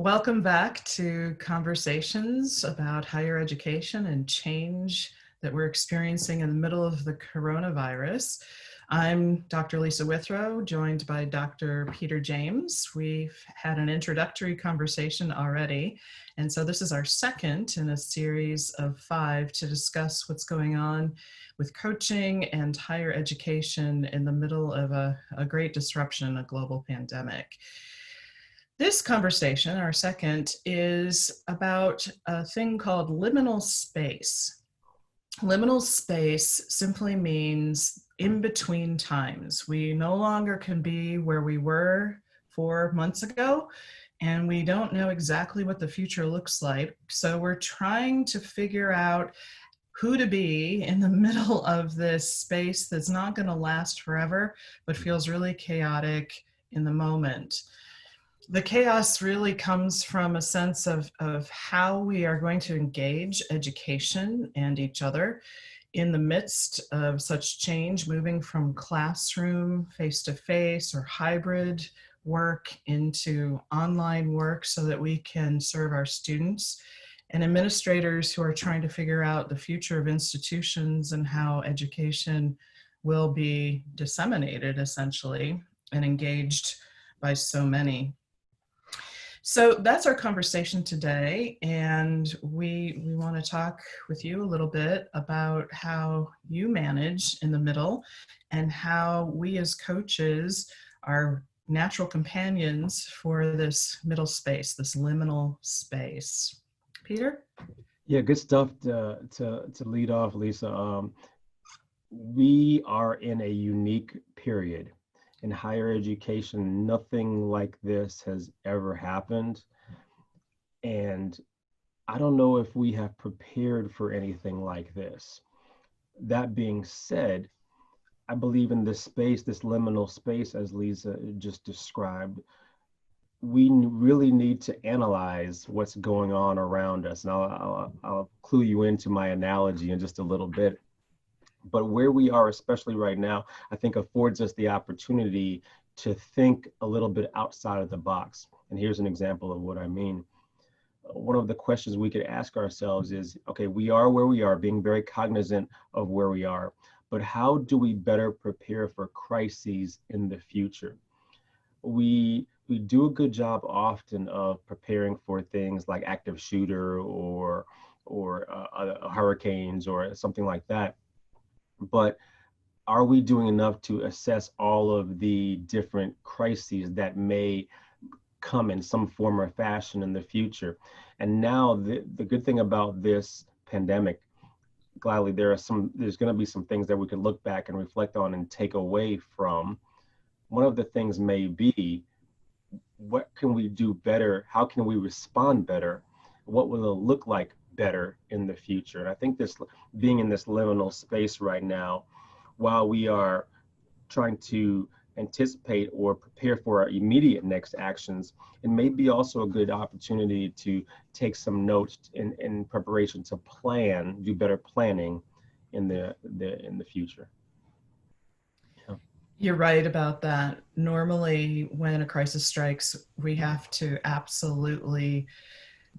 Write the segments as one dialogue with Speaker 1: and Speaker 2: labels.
Speaker 1: Welcome back to conversations about higher education and change that we're experiencing in the middle of the coronavirus. I'm Dr. Lisa Withrow, joined by Dr. Peter James. We've had an introductory conversation already, and so this is our second in a series of 5 to discuss what's going on with coaching and higher education in the middle of a great disruption, a global pandemic. This conversation, our second, is about a thing called liminal space. Liminal space simply means in between times. We no longer can be where we were 4 months ago, and we don't know exactly what the future looks like. So we're trying to figure out who to be in the middle of this space that's not going to last forever, but feels really chaotic in the moment. The chaos really comes from a sense of how we are going to engage education and each other in the midst of such change, moving from classroom, face-to-face, or hybrid work into online work so that we can serve our students, and administrators who are trying to figure out the future of institutions and how education will be disseminated, essentially, and engaged by so many. So that's our conversation today, and we want to talk with you a little bit about how you manage in the middle and how we as coaches are natural companions for this middle space, this liminal space. Peter?
Speaker 2: Yeah, good stuff to lead off, Lisa. We are in a unique period. In higher education, nothing like this has ever happened. And I don't know if we have prepared for anything like this. That being said, I believe in this space, this liminal space, as Lisa just described, we really need to analyze what's going on around us. And I'll clue you into my analogy in just a little bit. But where we are, especially right now, I think affords us the opportunity to think a little bit outside of the box. And here's an example of what I mean. One of the questions we could ask ourselves is, okay, we are where we are, being very cognizant of where we are, but how do we better prepare for crises in the future? We do a good job often of preparing for things like active shooter or hurricanes or something like that. But are we doing enough to assess all of the different crises that may come in some form or fashion in the future? And now the good thing about this pandemic, gladly, there's going to be some things that we could look back and reflect on and take away from. One of the things may be, what can we do better? How can we respond better? What will it look like better in the future? And I think this, being in this liminal space right now, while we are trying to anticipate or prepare for our immediate next actions, it may be also a good opportunity to take some notes in preparation to do better planning in the future. Yeah.
Speaker 1: You're right about that. Normally, when a crisis strikes, we have to absolutely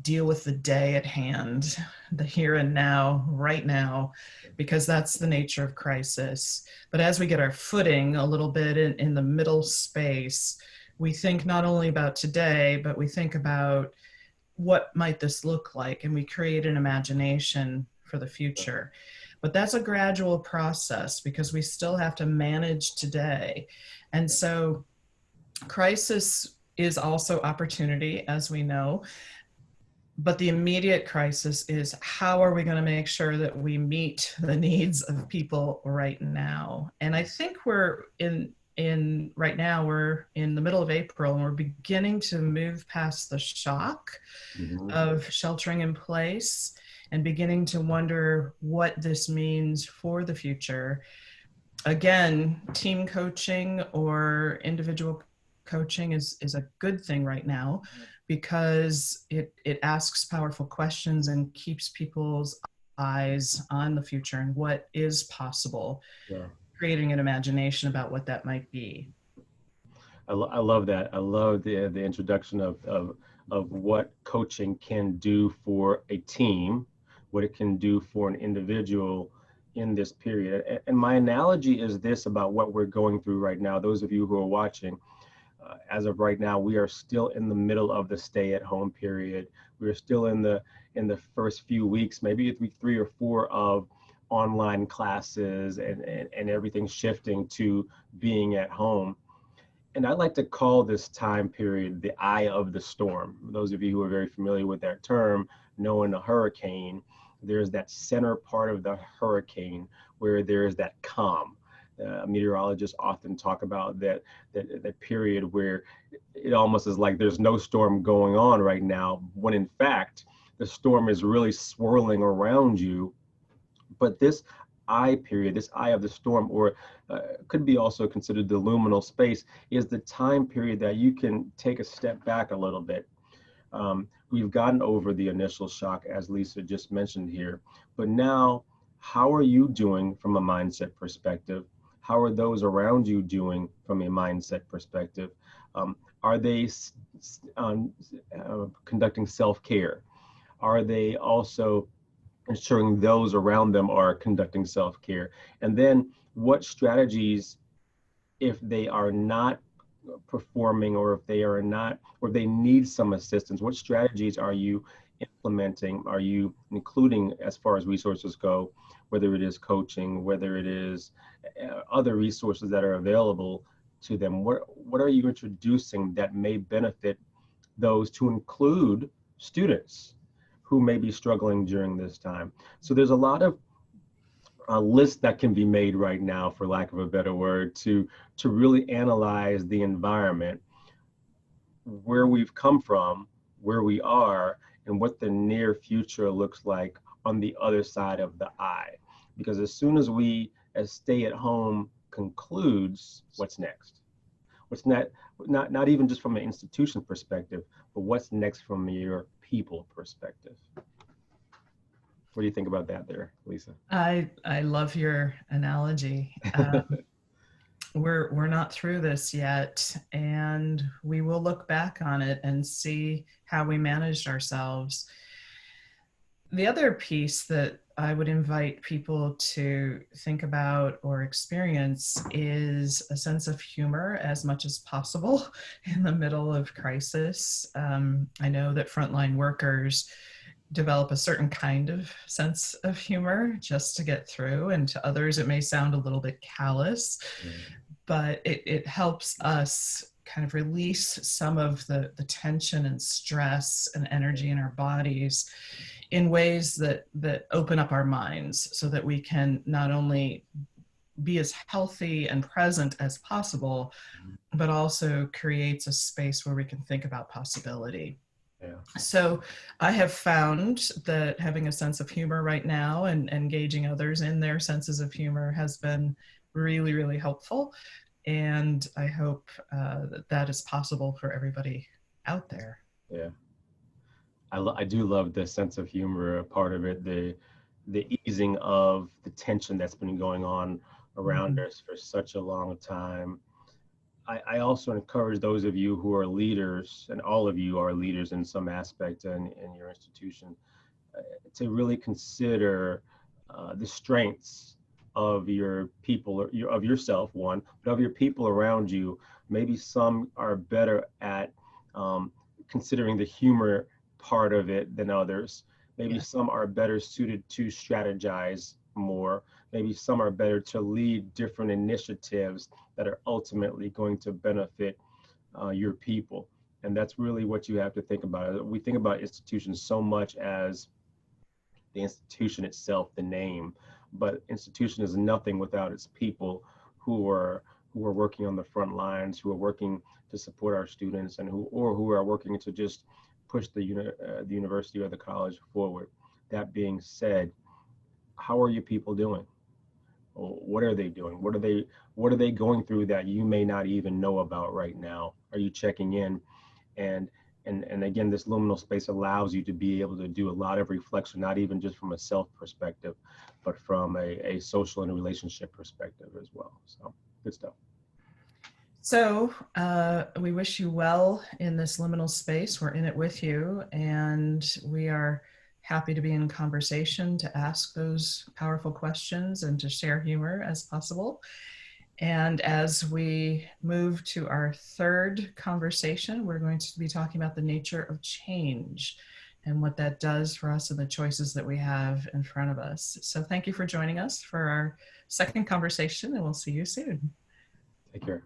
Speaker 1: deal with the day at hand, the here and now, right now, because that's the nature of crisis. But as we get our footing a little bit in the middle space, we think not only about today, but we think about what might this look like, and we create an imagination for the future. But that's a gradual process because we still have to manage today. And so crisis is also opportunity, as we know. But the immediate crisis is, how are we going to make sure that we meet the needs of people right now? And I think we're right now, we're in the middle of April, and we're beginning to move past the shock of sheltering in place and beginning to wonder what this means for the future. Again, team coaching or individual coaching is a good thing right now, because it asks powerful questions and keeps people's eyes on the future and what is possible, creating an imagination about what that might be.
Speaker 2: I love that. I love the introduction of of what coaching can do for a team, what it can do for an individual in this period. And my analogy is this about what we're going through right now. Those of you who are watching, as of right now, we are still in the middle of the stay-at-home period. We're still in the first few weeks, maybe week 3 or 4 of online classes and everything shifting to being at home. And I like to call this time period the eye of the storm. Those of you who are very familiar with that term, knowing a hurricane, there's that center part of the hurricane where there is that calm. Meteorologists often talk about that period where it almost is like there's no storm going on right now, when in fact the storm is really swirling around you. But this eye period, this eye of the storm, or could be also considered the liminal space, is the time period that you can take a step back a little bit. We've gotten over the initial shock, as Lisa just mentioned here, but now, how are you doing from a mindset perspective? How are those around you doing from a mindset perspective? Are they conducting self-care? Are they also ensuring those around them are conducting self-care? And then what strategies, if they are not performing, or if they are not, or they need some assistance, what strategies are you implementing? Are you including, as far as resources go, whether it is coaching, whether it is other resources that are available to them? What are you introducing that may benefit those, to include students who may be struggling during this time? So there's a lot of lists that can be made right now, for lack of a better word, to really analyze the environment, where we've come from, where we are, and what the near future looks like on the other side of the eye. Because as soon as stay at home concludes, what's next? What's not even just from an institution perspective, but what's next from your people perspective? What do you think about that there, Lisa?
Speaker 1: I love your analogy. We're not through this yet, and we will look back on it and see how we managed ourselves. The other piece that I would invite people to think about or experience is a sense of humor as much as possible in the middle of crisis. I know that frontline workers develop a certain kind of sense of humor just to get through, and to others it may sound a little bit callous, but it helps us kind of release some of the tension and stress and energy in our bodies in ways that open up our minds, so that we can not only be as healthy and present as possible, but also creates a space where we can think about possibility.
Speaker 2: Yeah.
Speaker 1: So I have found that having a sense of humor right now and engaging others in their senses of humor has been really, really helpful. And I hope that is possible for everybody out there.
Speaker 2: Yeah. I do love the sense of humor part of it, the easing of the tension that's been going on around us for such a long time. I also encourage those of you who are leaders, and all of you are leaders in some aspect in your institution, to really consider the strengths of your people, or of yourself, one, but of your people around you. Maybe some are better at considering the humor part of it than others. Maybe some are better suited to strategize more. Maybe some are better to lead different initiatives that are ultimately going to benefit your people. And that's really what you have to think about. We think about institutions so much as the institution itself, the name, but institution is nothing without its people who are working on the front lines, who are working to support our students, and who are working to just push the university or the college forward. That being said, how are your people doing? What are they doing? What are they going through that you may not even know about right now? Are you checking in? And again, this liminal space allows you to be able to do a lot of reflection, not even just from a self perspective, but from a social and a relationship perspective as well. So good stuff.
Speaker 1: So we wish you well in this liminal space. We're in it with you, and we are happy to be in conversation to ask those powerful questions and to share humor as possible. And as we move to our third conversation, we're going to be talking about the nature of change and what that does for us and the choices that we have in front of us. So thank you for joining us for our second conversation, and we'll see you soon.
Speaker 2: Take care.